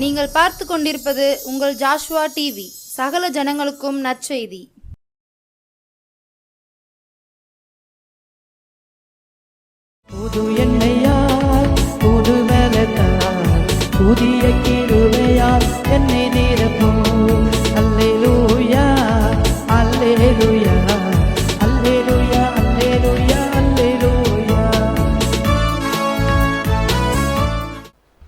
நீங்கள் பார்த்து கொண்டிருப்பது உங்கள் ஜாஷுவா டிவி. சகல ஜனங்களுக்கும் நற்செய்தி. புது எண்ணெயால் புது பலத்தால் புதிய கிருபையால் என்னை நிரப்பும். அல்லேலூயா அல்லேலூயா அல்லேலூயா அல்லேலூயா அல்லேலூயா.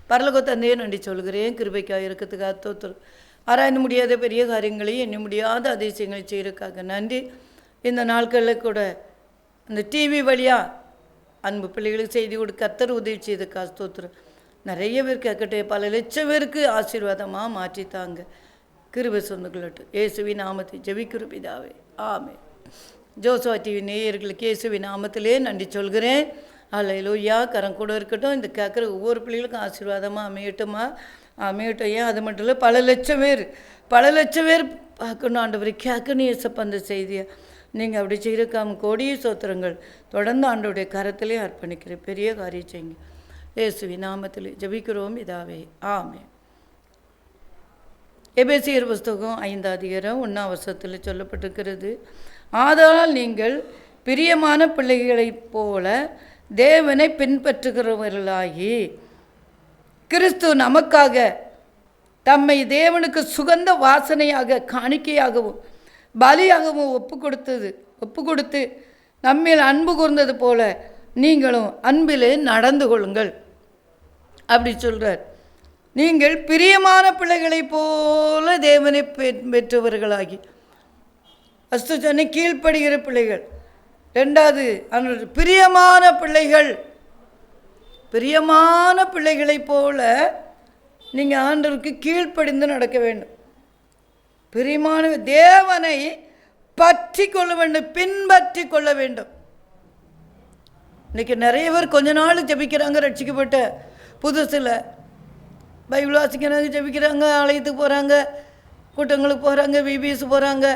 பரலோக தந்தையே நன்றி சொல்கிறேன். கிருபைக்காக இருக்கிறதுக்காக தோத்திரம். ஆராய்ந்து முடியாத பெரிய காரியங்களையும் எண்ண முடியாத அதிசயங்களை செய்யறதுக்காக நன்றி. இந்த நாட்களில் கூட அந்த டிவி வழியாக அன்பு பிள்ளைகளுக்கு செய்தி கொடுக்க கர்த்தர் உதவி செய்ததுக்காக ஸ்தோத்திரம். நிறைய பேர் கேட்கட்டே பல லட்சம் பேருக்கு ஆசீர்வாதமாக மாற்றித்தாங்க. கிருபை சொந்தங்களட்டு இயேசுவின் நாமத்தை ஜெபிக்கிற பிதாவே ஆமென். ஜோசுவா டிவி நேயர்களுக்கு இயேசுவின் நாமத்திலே நன்றி சொல்கிறேன். அல்லேலூயா. கரம் கூட இருக்கட்டும். இந்த கேட்குற ஒவ்வொரு பிள்ளைகளுக்கும் ஆசீர்வாதமாக அமையட்டுமா அமையட்டும். ஏன் அது மட்டும் இல்லை, பல லட்சம் பேர் பார்க்கணும் ஆண்டவரை கேட்கணும் ஏசப்ப அந்த செய்தியை. நீங்கள் அப்படி செய்யக்காம கோடிய சோத்திரங்கள் தொடர்ந்து ஆண்டோடைய கரத்திலே அர்ப்பணிக்கிறேன். பெரிய காரியம் செய்யுங்க. இயேசுவின் நாமத்தில் ஜெபிக்கிறோம் இதாவே ஆமென். எபேசியர் புஸ்தகம் 5:1 சொல்லப்பட்டிருக்கிறது. ஆதலால் நீங்கள் பிரியமான பிள்ளைகளைப் போல தேவனை பின்பற்றுகிறவர்களாகி கிறிஸ்து நமக்காக தம்மை தேவனுக்கு சுகந்த வாசனையாக காணிக்கையாகவும் பலியாகவும் ஒப்பு கொடுத்து நம்மில் அன்பு கூர்ந்தது போல நீங்களும் அன்பிலே நடந்து கொள்ளுங்கள் அப்படி சொல்கிறார். நீங்கள் பிரியமான பிள்ளைகளைப் போல தேவனை பெற்றவர்களாகி ஃபஸ்ட்டு சொன்ன கீழ்ப்படுகிற பிள்ளைகள். ரெண்டாவது பிரியமான பிள்ளைகளைப் போல நீங்கள் ஆண்டவருக்கு கீழ்ப்படிந்து நடக்க வேண்டும். பிரியமான தேவனை பற்றி கொள்ள வேண்டும், பின்பற்றி கொள்ள வேண்டும். இன்றைக்கி நிறைய பேர் கொஞ்ச நாள் ஜெபிக்கிறாங்க, ரட்சிக்கப்பட்ட புதுசில் பைபிள் வாசிக்கிறாங்க, ஜெபிக்கிறாங்க, ஆலயத்துக்கு போகிறாங்க, கூட்டங்களுக்கு போகிறாங்க, பிபிஎஸ் போகிறாங்க.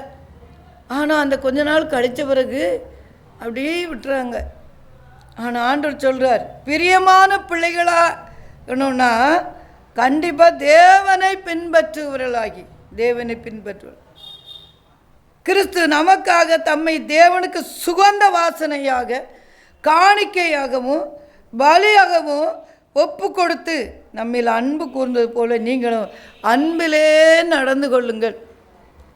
ஆனால் அந்த கொஞ்ச நாள் கழித்த பிறகு அப்படியே விட்டுறாங்க. ஆனால் ஆண்டவர் சொல்கிறார், பிரியமான பிள்ளைகளாகணும்னா கண்டிப்பாக தேவனை பின்பற்றுவர்களாகி தேவனை பின்பற்றுவர். கிறிஸ்து நமக்காக தம்மை தேவனுக்கு சுகந்த வாசனையாக காணிக்கையாகவும் பலியாகவும் ஒப்பு கொடுத்து நம்மில் அன்பு கூர்ந்தது போல நீங்களும் அன்பிலே நடந்து கொள்ளுங்கள்.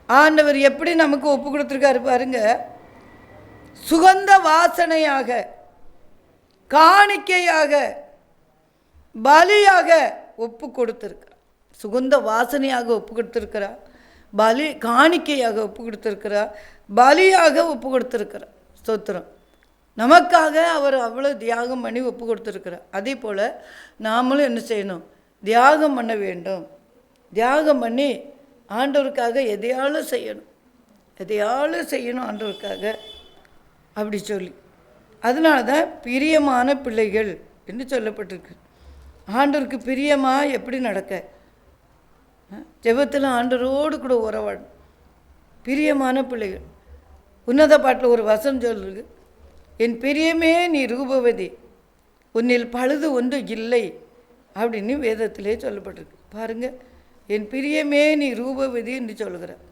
ஆண்டவர் எப்படி நமக்கு ஒப்பு கொடுத்துருக்காரு பாருங்க. சுகந்த வாசனையாக காணிக்கையாக பலியாக ஒப்பு கொடுத்துருக்கிறார். சுகந்த வாசனையாக ஒப்பு கொடுத்துருக்கிறார், காணிக்கையாக ஒப்பு கொடுத்துருக்கிறார், பலியாக ஒப்பு கொடுத்துருக்கிறார். ஸ்தோத்திரம். நமக்காக அவர் அவ்வளோ தியாகம் பண்ணி ஒப்பு கொடுத்துருக்கிறார். அதே போல் நாமளும் என்ன செய்யணும்? தியாகம் பண்ண வேண்டும். தியாகம் பண்ணி ஆண்டவருக்காக எதையாலும் செய்யணும் ஆண்டவருக்காக அப்படி சொல்லி. அதனால தான் பிரியமான பிள்ளைகள் என்று சொல்லப்பட்டிருக்கு. ஆண்டவருக்கு பிரியமாக எப்படி நடக்க? ஜெபத்தில் ஆண்டவரோடு கூட உறவாடும் பிரியமான பிள்ளைகள். உன்னத பாட்டில் ஒரு வசனம் சொல்லுது, என் பிரியமே நீ ரூபவதி, உன்னில் பழுது ஒன்று இல்லை அப்படின்னு வேதத்திலே சொல்லப்பட்டிருக்கு. பாருங்கள், என் பிரியமே நீ ரூபவதி என்று சொல்கிறார்.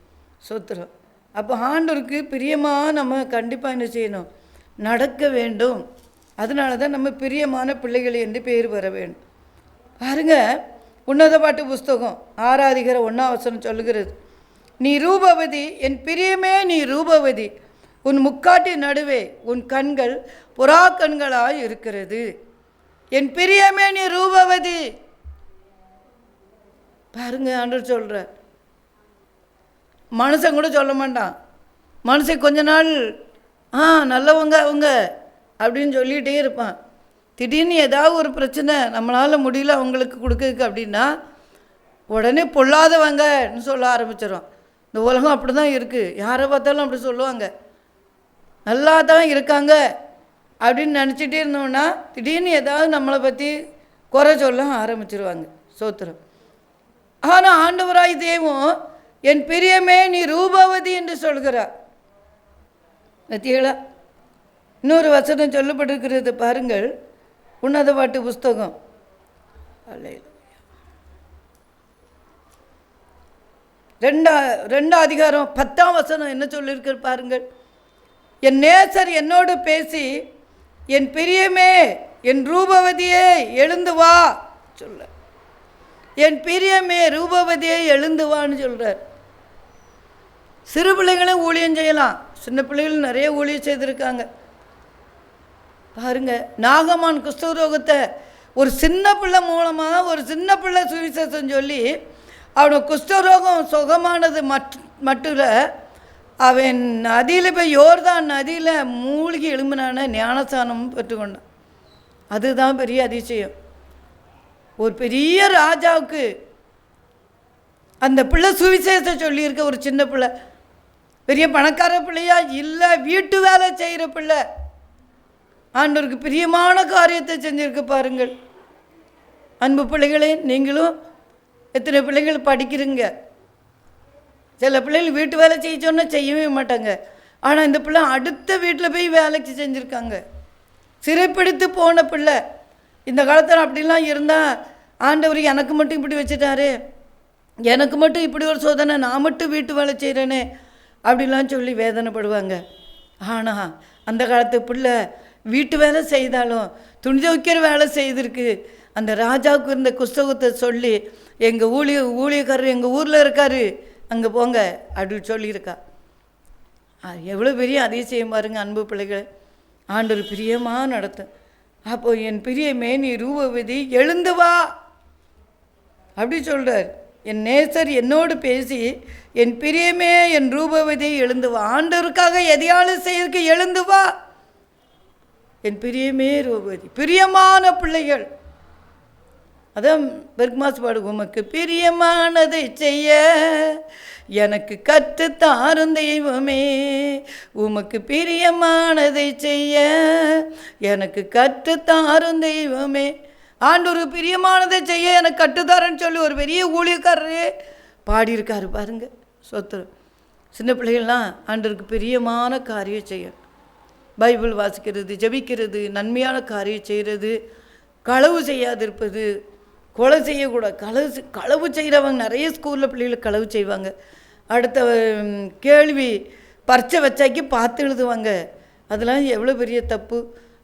சோத்திரம். அப்போ ஆண்டவருக்கு பிரியமாக நம்ம கண்டிப்பாக என்ன செய்யணும்? நடக்க வேண்டும். அதனால தான் நம்ம பிரியமான பிள்ளைகள் என்று பேர் வர வேண்டும். பாருங்கள், உன்னத பாட்டு புஸ்தகம் 6:1 சொல்லுகிறது, நீ ரூபவதி, என் பிரியமே நீ ரூபவதி, உன் முக்காட்டி நடுவே உன் கண்கள் புறா கண்களாய் இருக்கிறது. என் பிரியமே நீ ரூபவதி. பாருங்க, ஆண்டவர் சொல்கிறார். மனுஷன் கூட சொல்ல மாட்டான். மனுஷன் கொஞ்ச நாள் நல்லவங்க அவங்க அப்படின்னு சொல்லிகிட்டே இருப்பான். திடீர்னு ஏதாவது ஒரு பிரச்சனை நம்மளால் முடியல அவங்களுக்கு கொடுக்குறதுக்கு அப்படின்னா உடனே பொல்லாதவங்கன்னு சொல்ல ஆரம்பிச்சிடும். இந்த உலகம் அப்படி தான் இருக்குது. யாரை பார்த்தாலும் அப்படி சொல்லுவாங்க. நல்லா தான் இருக்காங்க அப்படின்னு நினச்சிட்டே இருந்தோம்னா திடீர்னு ஏதாவது நம்மளை பற்றி குறை சொல்ல ஆரம்பிச்சிருவாங்க. சோத்திரம். ஆனால் ஆண்டவராய் தேவன் என் பிரியமே நீ ரூபவதி என்று சொல்கிறார். நத்தியலா இன்னொரு வசனம் சொல்லப்பட்டிருக்கிறது பாருங்கள். உன்னத பாட்டு புஸ்தகம் ரெண்டாம் அதிகாரம் 10ஆம் வசனம் என்ன சொல்லியிருக்கு பாருங்கள். என் நேசர் என்னோடு பேசி, என் பிரியமே என் ரூபவதியே எழுந்து வா சொல்ல. என் பிரியமே ரூபவதியே எழுந்து வான்னு சொல்கிறார். சிறு பிள்ளைகளும் ஊழியம் செய்யலாம். சின்ன பிள்ளைகள் நிறைய ஊழியம் செய்திருக்காங்க பாருங்க. நாகமான் குஷ்டரோகத்தை ஒரு சின்ன பிள்ளை மூலமாக ஒரு சின்ன பிள்ளை சுவிசேஷம் சொல்லி அவனுக்கு குஷ்டரோகம் சுகமானது மட்டும் அவன் நதியில் போய் யோர்தான் நதியில் மூழ்கி எழும்பினான ஞானஸ்தானமும் பெற்றுக்கொண்டான். அதுதான் பெரிய அதிசயம். ஒரு பெரிய ராஜாவுக்கு அந்த பிள்ளை சுவிசேஷம் சொல்லியிருக்க ஒரு சின்ன பிள்ளை, பெரிய பணக்கார பிள்ளையா இல்லை, வீட்டு வேலை செய்கிற பிள்ளை, ஆண்டவருக்கு பிரியமான காரியத்தை செஞ்சுருக்க பாருங்கள். அன்பு பிள்ளைகளே, நீங்களும் எத்தனை பிள்ளைகள் படிக்கிறீங்க? சில பிள்ளைகள் வீட்டு வேலை செய்ய சொன்னால் செய்யவே மாட்டாங்க. ஆனால் இந்த பிள்ளை அடுத்த வீட்டில் போய் வேலைக்கு செஞ்சுருக்காங்க. சிறைப்பிடித்து போன பிள்ளை. இந்த காலத்தில் அப்படிலாம் இருந்தால் ஆண்டவர் எனக்கு மட்டும் இப்படி வச்சுட்டாரு, எனக்கு மட்டும் இப்படி ஒரு சோதனை, நான் மட்டும் வீட்டு வேலை செய்கிறேனே அப்படிலாம் சொல்லி வேதனைப்படுவாங்க. ஆனால் அந்த காலத்து பிள்ளை வீட்டு வேலை செய்தாலும் துணி துவைக்கிற வேலை செய்திருக்கு. அந்த ராஜாவுக்கு இருந்த குஸ்தகத்தை சொல்லி, எங்கள் ஊழியக்காரர் எங்கள் ஊரில் இருக்கார், அங்கே போங்க அப்படின்னு சொல்லியிருக்கா. எவ்வளோ பெரிய அதிசயம் பாருங்க அன்பு பிள்ளைகளை. ஆண்டவர் பிரியமாக நடத்தும். அப்போ என் பிரியமே நீ ரூபவதி எழுந்து வா அப்படி சொல்கிறார். என் நேசர் என்னோடு பேசி, என் பிரியமே என் ரூபவதி எழுந்து வா. ஆண்டவருக்காக எதையாலும் செய்யறதுக்கு எழுந்து வா. என் பிரியமே ரூபவதி, பிரியமான பிள்ளைகள். அதான் பெர்க்மாஸ் பாடு, உமக்கு பிரியமானதை செய்ய எனக்கு கற்றுத்தாரும் தெய்வமே, உமக்கு பிரியமானதை செய்ய எனக்கு கற்றுத்தாரும் தெய்வமே. ஆண்டவர் பிரியமானதை செய்ய எனக்கு கற்றுத்தாரன்னு சொல்லி ஒரு பெரிய ஊழியக்காரரே பாடியிருக்காரு பாருங்க. சொத்திரம். சின்ன பிள்ளைகள்லாம் ஆண்டவருக்கு பிரியமான காரியம் செய்ய, பைபிள் வாசிக்கிறது, ஜெபிக்கிறது, நன்மையான காரியம் செய்கிறது, களவு செய்யாதிருப்பது, கொலை செய்யக்கூடாது. களவு செய்கிறவங்க நிறைய ஸ்கூலில் பிள்ளைகளுக்கு களவு செய்வாங்க. அடுத்த கேள்வி பரீட்சை வச்சாக்கி பார்த்து எழுதுவாங்க. அதெல்லாம் எவ்வளோ பெரிய தப்பு.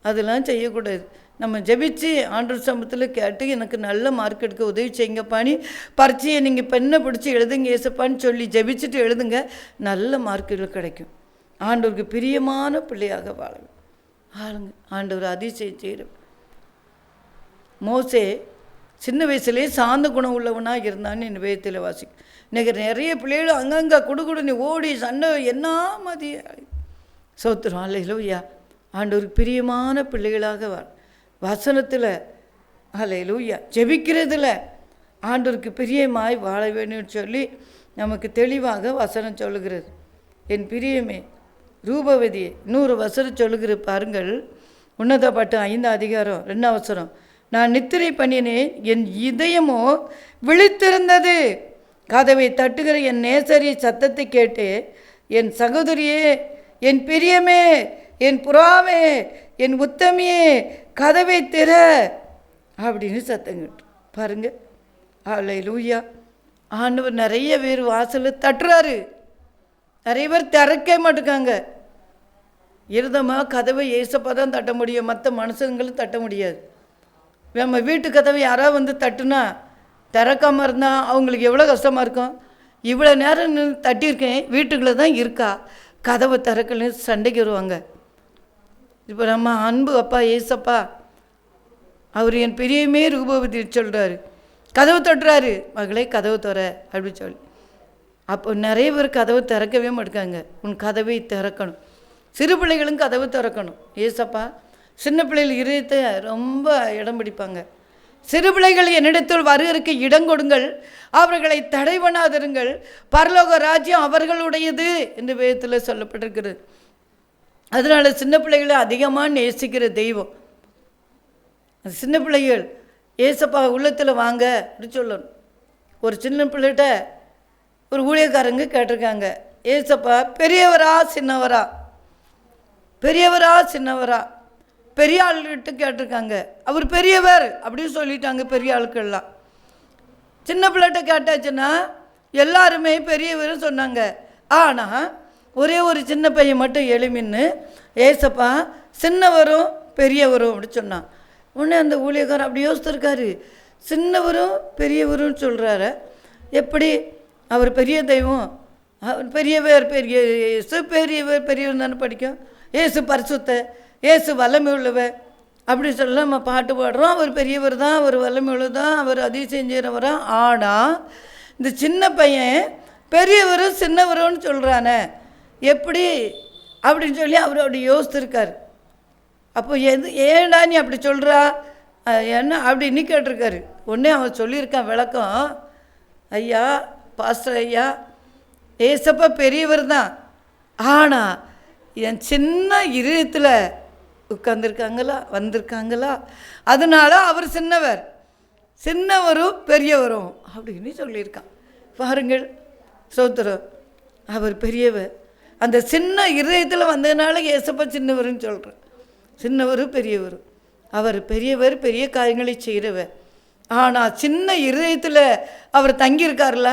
அதெல்லாம் செய்யக்கூடாது. நம்ம ஜெபிச்சு ஆண்டவர் சமூகத்தில் கேட்டு எனக்கு நல்ல மார்க் எடுக்க உதவி செய்யுங்கப்பான்னு பரீட்சையை நீங்கள் பெண்ணை பிடிச்சி எழுதுங்க ஏசப்பான்னு சொல்லி ஜெபிச்சுட்டு எழுதுங்க, நல்ல மார்க்குகள் கிடைக்கும். ஆண்டவருக்கு பிரியமான பிள்ளையாக வாழுங்க. ஆண்டவர் அதிசயம் செய்கிறோம். மோசே சின்ன வயசுலேயே சாந்த குணம் உள்ளவனாக இருந்தான்னு என் வேதத்தில் வாசிக்கும். இன்றைக்கி நிறைய பிள்ளைகளும் அங்கங்கே குடுகுடுன்னு ஓடி சண்டை என்ன மதிய சோத்துரும். அல்லேலூயா. ஆண்டவருக்கு பிரியமான பிள்ளைகளாக வசனத்தில் அல்லேலூயா ஜெபிக்கிறதுல ஆண்டவருக்கு பிரியமாய் வாழ வேணும்னு சொல்லி நமக்கு தெளிவாக வசனம் சொல்லுகிறது. என் பிரியமே ரூபவதியே 100 வசனம் சொல்லுகிற பாருங்கள். உன்னத பாட்டு 5ஆம் அதிகாரம் 2ஆம் வசனம். நான் நித்திரை பண்ணினேன், என் இதயமோ விழித்திருந்தது. கதவை தட்டுகிற என் நேசரி சத்தத்தை கேட்டு, என் சகோதரியே, என் பிரியமே, என் புறாவே, என் உத்தமியே, கதவை திற அப்படின்னு சத்தம் கேட்டு பாருங்க. அல்லேலூயா. ஆண்டவர் நிறைய பேர் வாசலில் தட்டுறாரு. நிறைய பேர் திறக்க மாட்டேங்காங்க. இருதமாக கதவை ஏசப்பா தான் தட்ட முடியும், மற்ற மனுஷங்களும் தட்ட முடியாது. நம்ம வீட்டு கதவை யாராவது வந்து தட்டுனா திறக்காமல் இருந்தால் அவங்களுக்கு எவ்வளோ கஷ்டமாக இருக்கும். இவ்வளோ நேரம் தட்டியிருக்கேன், வீட்டுக்குள்ளே தான் இருக்கா, கதவை திறக்கலன்னு சண்டைக்கு வருவாங்க. இப்போ நம்ம அன்பு அப்பா ஏசப்பா அவர் என் பிரியமே ரூபவதி சொல்கிறாரு, கதவு தட்டுறாரு, மகளே கதவு தர அப்படின்னு சொல்லி. அப்போ நிறைய பேர் கதவு திறக்கவே மாட்டாங்க. உன் கதவை திறக்கணும். சிறு பிள்ளைகளும் கதவு திறக்கணும். ஏசப்பா சின்ன பிள்ளைகள் இதயத்தை ரொம்ப இடம் பிடிப்பாங்க. சிறு பிள்ளைகள் என்னிடத்தில் வருகிறதுக்கு இடம் கொடுங்கள், அவர்களை தடை பண்ணாதிருங்கள், பரலோக ராஜ்யம் அவர்களுடையது என்று வேதத்தில் சொல்லப்பட்டிருக்கிறது. அதனால சின்ன பிள்ளைகளை அதிகமாக நேசிக்கிற தெய்வம் சின்ன பிள்ளைகள். ஏசப்பா உள்ளத்தில் வாங்க அப்படின்னு சொல்லணும். ஒரு சின்ன பிள்ளைகிட்ட ஒரு ஊழியக்காரங்க கேட்டிருக்காங்க, ஏசப்பா பெரியவரா சின்னவரா, பெரியவரா சின்னவரா. பெரிய ஆளுகிட்ட கேட்டிருக்காங்க, அவர் பெரியவர் அப்படின்னு சொல்லிட்டாங்க பெரிய ஆளுக்கெல்லாம். சின்ன பிள்ளைகிட்ட கேட்டாச்சுன்னா எல்லாருமே பெரியவர் சொன்னாங்க. ஆனால் ஒரே ஒரு சின்ன பையன் மட்டும் எழுமின்னு ஏசப்பா சின்னவரும் பெரியவரும் அப்படி சொன்னான். உடனே அந்த ஊழியக்காரர் அப்படி யோசித்திருக்காரு, சின்னவரும் பெரியவரும் சொல்கிறாரு, எப்படி அவர் பெரிய தெய்வம், அவர் பெரியவர், பெரிய இயேசு பெரியவர், பெரியவர் தானே படிக்கும், இயேசு பரிசுத்த, இயேசு வல்லமை உள்ளவர் அப்படி சொல்ல நம்ம பாட்டு பாடுறோம். அவர் பெரியவர் தான், அவர் வல்லமை உள்ளதான், அவர் அதிசயம் செய்கிறவரா. ஆனால் இந்த சின்ன பையன் பெரியவரும் சின்னவரும்னு சொல்கிறானே எப்படி அப்படின்னு சொல்லி அவர் அப்படி யோசித்திருக்கார். அப்போ ஏன்டா நீ அப்படி சொல்கிறா என்ன அப்படின்னு கேட்டிருக்காரு. உடனே அவன் சொல்லியிருக்கான் விளக்கம், ஐயா பாஸ்டர் ஐயா, ஏசப்பா பெரியவர் தான், ஆனால் என் சின்ன இதயத்தில் உட்கார்ந்துருக்காங்களா வந்திருக்காங்களா, அதனால அவர் சின்னவர், சின்னவரும் பெரியவரும் அப்படின்னு சொல்லியிருக்கான். பாருங்கள் சோத்திரம், அவர் பெரியவர், அந்த சின்ன இதயத்தில் வந்ததுனால ஏசப்பா சின்னவர்னு சொல்கிறேன். சின்னவரும் பெரியவரும், அவர் பெரியவர், பெரிய காரியங்களை செய்கிறவர். ஆனால் சின்ன இதயத்தில் அவர் தங்கியிருக்கார்ல,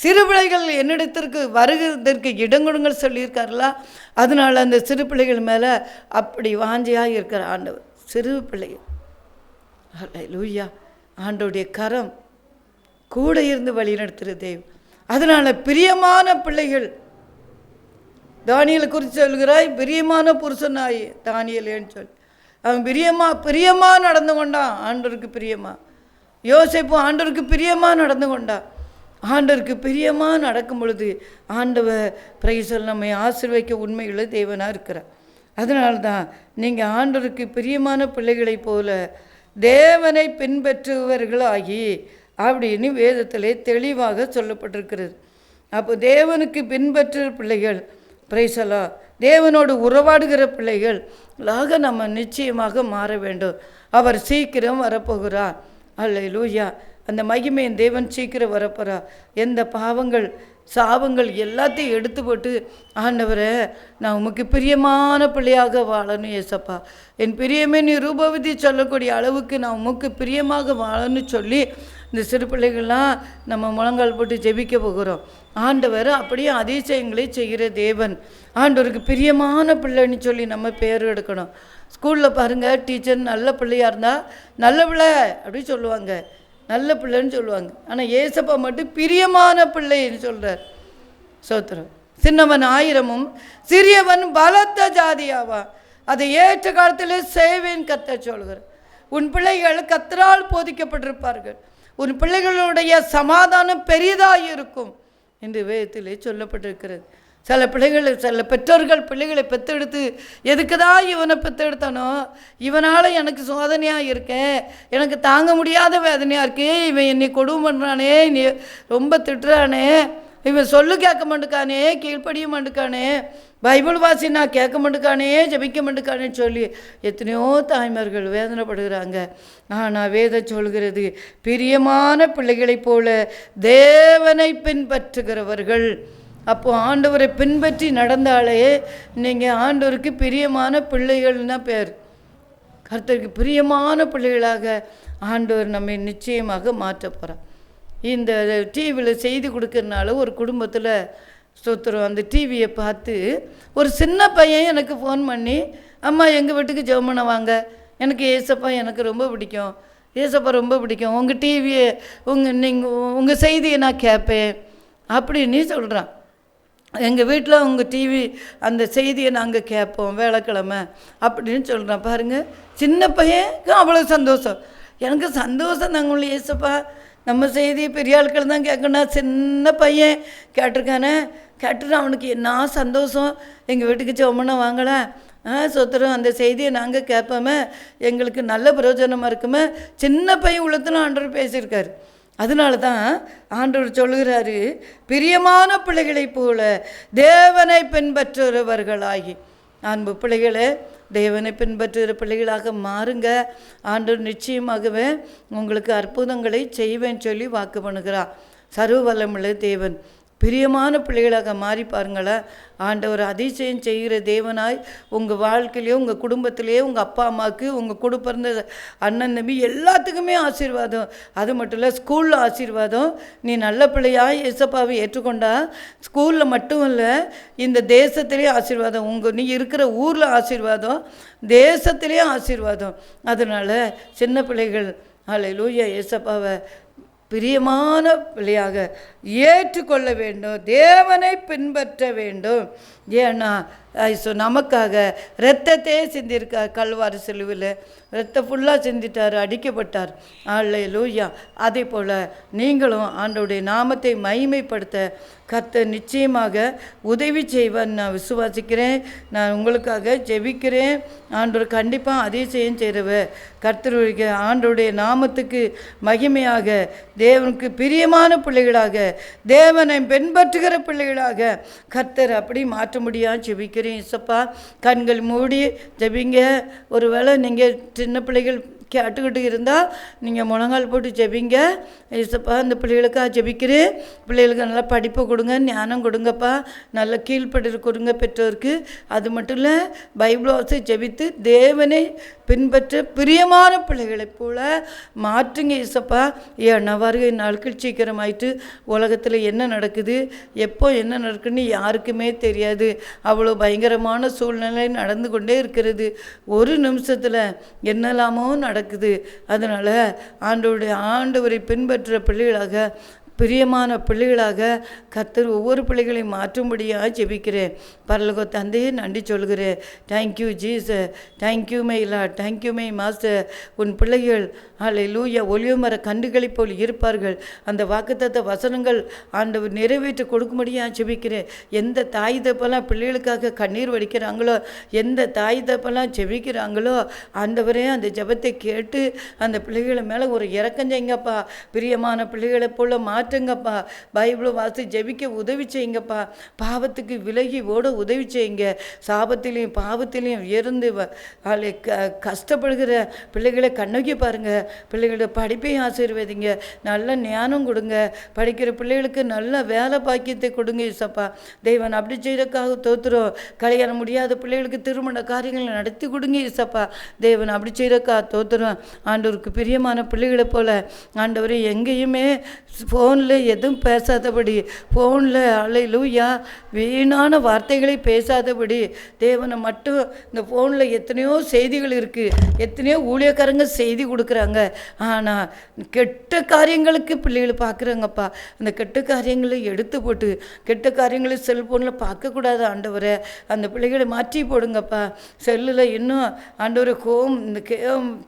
சிறு பிள்ளைகள் என்னிடத்திற்கு வருகிறதற்கு இடங்கொடுங்கள் சொல்லியிருக்கார்ல, அதனால் அந்த சிறு பிள்ளைகள் மேலே அப்படி வாஞ்சியாக இருக்கிற ஆண்டவர். சிறு பிள்ளைகள் லூயா, ஆண்டோடைய கரம் கூட இருந்து வழி நடத்துகிற தெய்வம். அதனால் பிரியமான பிள்ளைகள், தானியலை குறித்து சொல்கிறாய், பிரியமான புருஷனாய் தானியலேன்னு சொல்லி அவன் பிரியமாக நடந்து கொண்டான், ஆண்டவருக்கு பிரியமா. யோசேப்பு ஆண்டவருக்கு பிரியமாக நடந்து கொண்டான். ஆண்டவருக்கு பிரியமாக நடக்கும் பொழுது ஆண்டவர் பிரைசல் நம்மை ஆசீர்வதிக்க உண்மையுள்ள தேவனாக இருக்கிறார். அதனால தான் நீங்கள் ஆண்டவருக்கு பிரியமான பிள்ளைகளைப் போல தேவனை பின்பற்றுபவர்களாகி அப்படின்னு வேதத்திலே தெளிவாக சொல்லப்பட்டிருக்கிறது. அப்போ தேவனுக்கு பின்பற்றுகிற பிள்ளைகள், பிரைசலா, தேவனோடு உறவாடுகிற பிள்ளைகளாக நம்ம நிச்சயமாக மாற வேண்டும். அவர் சீக்கிரம் வரப்போகிறார். அல்லேலூயா. அந்த மகிமையின் தேவன் சீக்கிரம் வரப்போகிறார். எந்த பாவங்கள் சாபங்கள் எல்லாத்தையும் எடுத்து போட்டு, ஆண்டவரே நான் உமக்கு பிரியமான பிள்ளையாக வாழணும் ஏசப்பா, என் பிரியமே நீ ரூபவதி சொல்லக்கூடிய அளவுக்கு நான் உமக்கு பிரியமாக வாழணும்னு சொல்லி இந்த சிறு பிள்ளைகள்லாம் நம்ம முழங்கால் போட்டு ஜெபிக்க போகிறோம். ஆண்டவர் அப்படியே அதிசயங்களை செய்கிற தேவன். ஆண்டவருக்கு பிரியமான பிள்ளைன்னு சொல்லி நம்ம பேர் எடுக்கணும். ஸ்கூலில் பாருங்கள், டீச்சர் நல்ல பிள்ளையாக இருந்தால் நல்ல பிள்ளை அப்படி சொல்லுவாங்க, நல்ல பிள்ளைன்னு சொல்லுவாங்க. ஆனால் ஏசப்பா மட்டும் பிரியமான பிள்ளைன்னு சொல்கிறார். சோத்திரம். சின்னவன் ஆயிரமும் சிறியவன் பலத்த ஜாதியாவா, அதை ஏற்ற காலத்தில் செய்வேன் கத்த சொல்கிறார். உன் பிள்ளைகள் கத்தரால் போதிக்கப்பட்டிருப்பார்கள், உன் பிள்ளைகளுடைய சமாதானம் பெரிதாக இருக்கும் என்று வேதத்திலே சொல்லப்பட்டிருக்கிறது. சில பிள்ளைகள், சில பெற்றோர்கள் பிள்ளைகளை பெற்றெடுத்து எதுக்கு தான் இவனை பெற்றெடுத்தானோ, இவனால் எனக்கு சோதனையாக இருக்கேன், எனக்கு தாங்க முடியாத வேதனையாக இருக்கே, இவன் என்னை கொடுமை பண்ணுறானே, நீ ரொம்ப திட்டுறானே, இவன் சொல்லு கேட்க மாட்டுக்கானே, கீழ்ப்படிய மாட்டுக்கானே, பைபிள் வாசி நான் கேட்க மாட்டுக்கானே, ஜபிக்க மாட்டுக்கானேன்னு சொல்லி எத்தனையோ தாய்மார்கள் வேதனைப்படுகிறாங்க. ஆனால் வேதம் சொல்கிறது, பிரியமான பிள்ளைகளைப் போல தேவனை பின்பற்றுகிறவர்கள். அப்போது ஆண்டவரை பின்பற்றி நடந்தாலே நீங்கள் ஆண்டவருக்கு பிரியமான பிள்ளைகள்னா பேர். கர்த்தருக்கு பிரியமான பிள்ளைகளாக ஆண்டவர் நம்மை நிச்சயமாக மாற்ற போகிறார். இந்த டிவியில் செய்தி கொடுக்கறனால ஒரு குடும்பத்தில் சொத்துறோம். அந்த டிவியை பார்த்து ஒரு சின்ன பையன் எனக்கு ஃபோன் பண்ணி, அம்மா எங்கள் வீட்டுக்கு ஜெபம் வாங்க, எனக்கு ஏசப்பா எனக்கு ரொம்ப பிடிக்கும், ஏசப்பா ரொம்ப பிடிக்கும், உங்கள் டிவியை உங்கள் செய்தியை நான் கேட்பேன் அப்படின்னு சொல்கிறான். எங்கள் வீட்டில் உங்கள் டிவி அந்த செய்தியை நாங்கள் கேட்போம் வேலைக்கிழமை அப்படின்னு சொல்கிறான். பாருங்கள், சின்ன பையன் அவ்வளோ சந்தோஷம். எனக்கு சந்தோஷம் தாங்க ஏசப்பா, நம்ம செய்தியை பெரிய ஆட்கள் தான் கேட்கணும். சின்ன பையன் கேட்டிருக்கானே, கேட்டுட்டு அவனுக்கு என்ன சந்தோஷம், எங்கள் வீட்டுக்கு ஜெபம்னா வாங்கலாம், சொத்துறோம், அந்த செய்தியை நாங்கள் கேட்போமே, எங்களுக்கு நல்ல பிரயோஜனமாக இருக்குமே. சின்ன பையன் உள்ளத்தில் ஆண்டவர் பேசியிருக்காரு. அதனால தான் ஆண்டவர் சொல்லுகிறாரு, பிரியமான பிள்ளைகளைப் போல தேவனை பின்பற்றுகிறவர்களாகி. அன்பு பிள்ளைகளே, தேவனை பின்பற்றுகிற பிள்ளைகளாக மாறுங்க. ஆண்டவர் நிச்சயமாகவே உங்களுக்கு அற்புதங்களை செய்வேன்னு சொல்லி வாக்கு பண்ணுகிறார். சர்வ வல்லமுள்ள தேவன் பிரியமான பிள்ளைகளாக மாறி பாருங்களேன். ஆண்டவர் அதிசயம் செய்கிற தேவனாய் உங்கள் வாழ்க்கையிலேயோ, உங்கள் குடும்பத்திலேயோ, உங்கள் அப்பா அம்மாவுக்கு, உங்கள் கூட பிறந்த அண்ணன் தம்பி எல்லாத்துக்குமே ஆசீர்வாதம். அது மட்டும் இல்லை, ஸ்கூலில் ஆசீர்வாதம். நீ நல்ல பிள்ளையாக இயேசப்பாவை ஏற்றுக்கொண்டா ஸ்கூலில் மட்டும் இல்லை, இந்த தேசத்திலே ஆசீர்வாதம். நீ இருக்கிற ஊரில் ஆசீர்வாதம், தேசத்திலே ஆசீர்வாதம். அதனால் சின்ன பிள்ளைகள் அல்லேலூயா இயேசப்பாவை பிரியமான பிள்ளையாக ஏற்றுக்கொள்ள வேண்டும், தேவனை பின்பற்ற வேண்டும். ஏன்னா நமக்காக இரத்தத்தையே சிந்திருக்கார். கல்வாரி சிலுவையில் இரத்தம் ஃபுல்லாக சிந்திட்டார், அடிக்கப்பட்டார். அல்லேலூயா. அதே போல் நீங்களும் ஆண்டவருடைய நாமத்தை மகிமைப்படுத்த கர்த்தர் நிச்சயமாக உதவி செய்வார். நான் விசுவாசிக்கிறேன். நான் உங்களுக்காக ஜெபிக்கிறேன். ஆண்டவர் கண்டிப்பாக அதிசயம் செய்கிறவர். கர்த்தருடைய ஆண்டவருடைய நாமத்துக்கு மகிமையாக, தேவனுக்கு பிரியமான பிள்ளைகளாக, தேவனை பின்பற்றுகிற பிள்ளைகளாக கர்த்தர் அப்படி மாற்ற முடியாது ஜெபிக்கிறேன். இயேசப்பா, கண்கள் மூடி ஜெபிங்க. ஒருவேளை நீங்கள் சின்ன பிள்ளைகள் கேட்டுக்கிட்டு இருந்தால் நீங்கள் முழங்கால் போட்டு ஜெபிங்க. இயேசப்பா, இந்த பிள்ளைகளுக்காக ஜெபிக்கிறேன். பிள்ளைகளுக்கு நல்லா படிப்பு கொடுங்க, ஞானம் கொடுங்கப்பா, நல்ல கீழ்ப்படி கொடுங்க பெற்றோருக்கு. அது மட்டும் இல்லை, பைபிள் வாசி ஜெபித்து தேவனை பின்பற்ற பிரியமான பிள்ளைகளைப் போல மாற்றுங்க இயேசப்பா. ஏன்னா வருகை நாட்கள் சீக்கிரமாயிட்டு உலகத்தில் என்ன நடக்குது, எப்போ என்ன நடக்குதுன்னு யாருக்குமே தெரியாது. அவ்வளோ பயங்கரமான சூழ்நிலை நடந்து கொண்டே இருக்கிறது. ஒரு நிமிஷத்தில் என்னெல்லாமோ நடக்குது. அதனால் ஆண்டவரை பின்பற்ற பிள்ளைகளாக, பிரியமான பிள்ளைகளாக கர்த்தர் ஒவ்வொரு பிள்ளைகளையும் மாற்றும்படியாக ஜெபிக்கிறேன். பரலோக தந்தையே நன்றி சொல்கிறேன். Thank you Jesus, thank you my Lord, thank you my master. உன் பிள்ளைகள் அல்லேலூயா ஒளிவமர கண்டுகளைப் போல் இருப்பார்கள். அந்த வாக்குத்தத்த வசனங்கள் ஆண்டவர் நிறைவேற்றி கொடுக்கும்படியாக ஜெபிக்கிறேன். எந்த தாய் தப்பெல்லாம் பிள்ளைகளுக்காக கண்ணீர் வடிக்கிறாங்களோ, எந்த தாய் தப்பெல்லாம் ஜெபிக்கிறாங்களோ, ஆண்டவரே அந்த ஜெபத்தை கேட்டு அந்த பிள்ளைகளை மேலே ஒரு இரக்கம் செய்யுங்கப்பா. பிரியமான பிள்ளைகளை போல் மாற்றுங்கப்பா. பைபிளை வாசி ஜெபிக்க உதவி செய்யுங்கப்பா. பாவத்துக்கு விலகி ஓட உதவி செய்யுங்க. சாபத்திலையும் பாவத்திலையும் இருந்து கஷ்டப்படுகிற பிள்ளைகளை கண்ணோக்கி பாருங்கள். பிள்ளைகளோட படிப்பையும் ஆசீர்வதிங்க, நல்ல ஞானம் கொடுங்க. படிக்கிற பிள்ளைகளுக்கு நல்ல வேலை பாக்கியத்தை கொடுங்க இயேசப்பா. தேவன் அப்படி செய்யறதுக்காக தோத்துறோம். கல்யாணம் முடியாத பிள்ளைகளுக்கு திருமண காரியங்களை நடத்தி கொடுங்க இயேசப்பா. தேவன் அப்படி செய்யறதுக்காக தோத்துறோம். ஆண்டவருக்கு பிரியமான பிள்ளைகளை போல ஆண்டவரை எங்கேயுமே ஃபோனில் எதுவும் பேசாதபடி, ஃபோனில் அல்லேலூயா வீணான வார்த்தைகளை பேசாதபடி, தேவனை மட்டும் இந்த ஃபோனில் எத்தனையோ செய்திகள் இருக்குது, எத்தனையோ ஊழியக்காரங்க செய்தி கொடுக்குறாங்க. ஆனால் கெட்ட காரியங்களுக்கு பிள்ளைகள் பார்க்குறாங்கப்பா. அந்த கெட்ட காரியங்களை எடுத்து போட்டு, கெட்ட காரியங்களை செல்ஃபோனில் பார்க்கக்கூடாது ஆண்டவரை. அந்த பிள்ளைகளை மாற்றி போடுங்கப்பா. செல்லில் இன்னும் ஆண்டவரை இந்த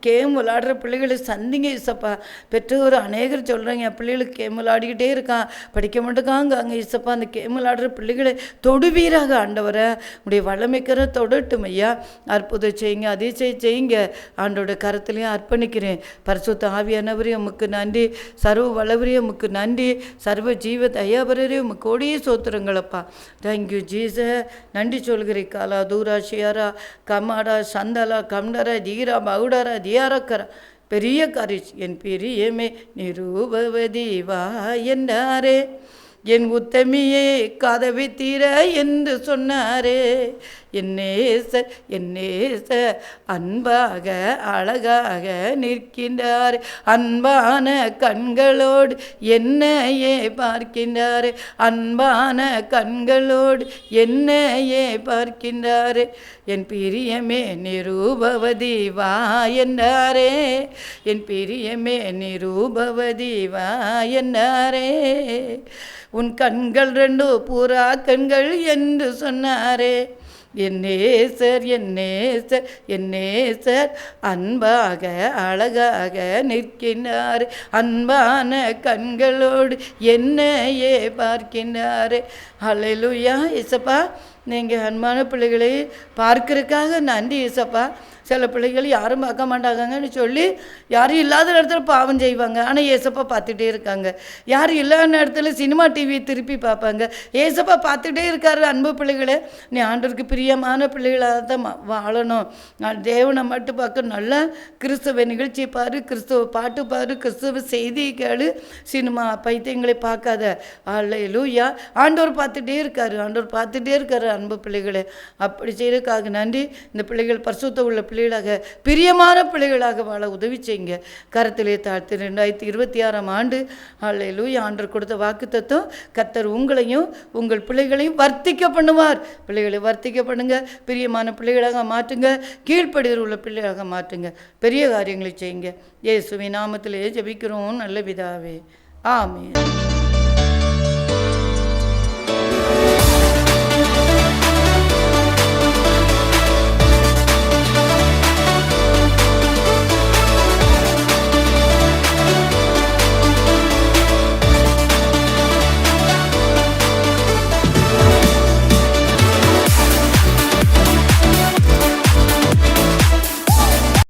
கேம் விளாடுற பிள்ளைகளை சந்திங்க இசப்பா. பெற்றோர் அநேகர் சொல்கிறாங்க, என் பிள்ளைகளுக்கு கேம் விளாடிக்கிட்டே இருக்கான், படிக்க மாட்டேங்காங்க அங்கே இசப்பா. அந்த கேம் விளாடுற பிள்ளைகளை தொடுவீராக ஆண்டவரை. உடைய வல்லமைக்கிற தொடட்டும் ஐயா. அற்புதம் செய்யுங்க, அதிசயம் செய்யுங்க. ஆண்டோட கரத்துலையும் அர்ப்பணிக்கிறேன். பரிசுத்த ஆவியானவரே உமக்கு நன்றி. சர்வ வல்லவரே உமக்கு நன்றி. சர்வ ஜீவ தயாபரரே உமக்கு கோடியே சோத்திரங்களப்பா. தேங்க்யூ ஜீச. நன்றி சொல்கிறேன். காலா தூரா ஷியாரா கமாடா சந்தலா கம்டரா தீரா பவுடரா தியாரக்கரா. பெரிய காரியம் என் பெரியமே நிரூபவதி வா என்றாரே. என் உத்தமியே கதவை தீர என்று சொன்னாரே. என் நேசர் அன்பாக அழகாக நிற்கின்றார். அன்பான கண்களோடு என்னையே பார்க்கின்றார். அன்பான கண்களோடு என்னையே பார்க்கின்றார். என் பிரியமே நிரூபவதி வா என்றாரே. என் பிரியமே நிரூபவதி வா என்றாரே. உன் கண்கள் ரெண்டு பூரா கண்கள் என்று சொன்னாரே. என் நேசர் அன்பாக அழகாக நிற்கின்றார். அன்பான கண்களோடு என்னையே பார்க்கின்றார். அல்லேலூயா இயேசப்பா. நீங்கள் அன்பான பிள்ளைகளை பார்க்கறதுக்காக நன்றி ஏசப்பா. சில பிள்ளைகள் யாரும் பார்க்க மாட்டாங்கன்னு சொல்லி யாரும் இல்லாத இடத்துல பாவம் செய்வாங்க. ஆனால் ஏசப்பா பார்த்துட்டே இருக்காங்க. யாரும் இல்லாத இடத்துல சினிமா டிவியை திருப்பி பார்ப்பாங்க. ஏசப்பா பார்த்துட்டே இருக்காரு. அன்பு பிள்ளைகளே, நீ ஆண்டவருக்கு பிரியமான பிள்ளைகளாக தான் வாழணும். நான் தேவனை மட்டும் பார்க்க நல்லா கிறிஸ்தவ நிகழ்ச்சி பாரு, கிறிஸ்தவ பாட்டு பாரு, கிறிஸ்தவ செய்தி கேளு, சினிமா பைத்தியங்களை பார்க்காத. அல்லேலூயா. ஆண்டவர் பார்த்துட்டே இருக்காரு. ஆண்டவர் பார்த்துட்டே இருக்காரு. அன்பு பிள்ளைகளே, அப்படி செய்யறதுக்காக நன்றி. இந்த பிள்ளைகள் பரிசுத்த உள்ள பிள்ளைகளாக பிரியமான பிள்ளைகளாக வாழ உதவி செய்யுங்க. கரத்திலே தாழ்த்து 2026 ஆண்டு அல்லேலூயா ஆண்டவர் கொடுத்த வாக்குத்தத்தம் கர்த்தர் உங்களையும் உங்கள் பிள்ளைகளையும் வர்த்திக்க பண்ணுவார். பிள்ளைகளை வர்த்திக்க பண்ணுங்க. பிரியமான பிள்ளைகளாக மாற்றுங்க. கீழ்ப்படிதல் உள்ள பிள்ளைகளாக மாற்றுங்க. பெரிய காரியங்களை செய்யுங்க. இயேசுவின் நாமத்திலே ஜெபிக்கிறோம் நல்ல பிதாவே. ஆமென்.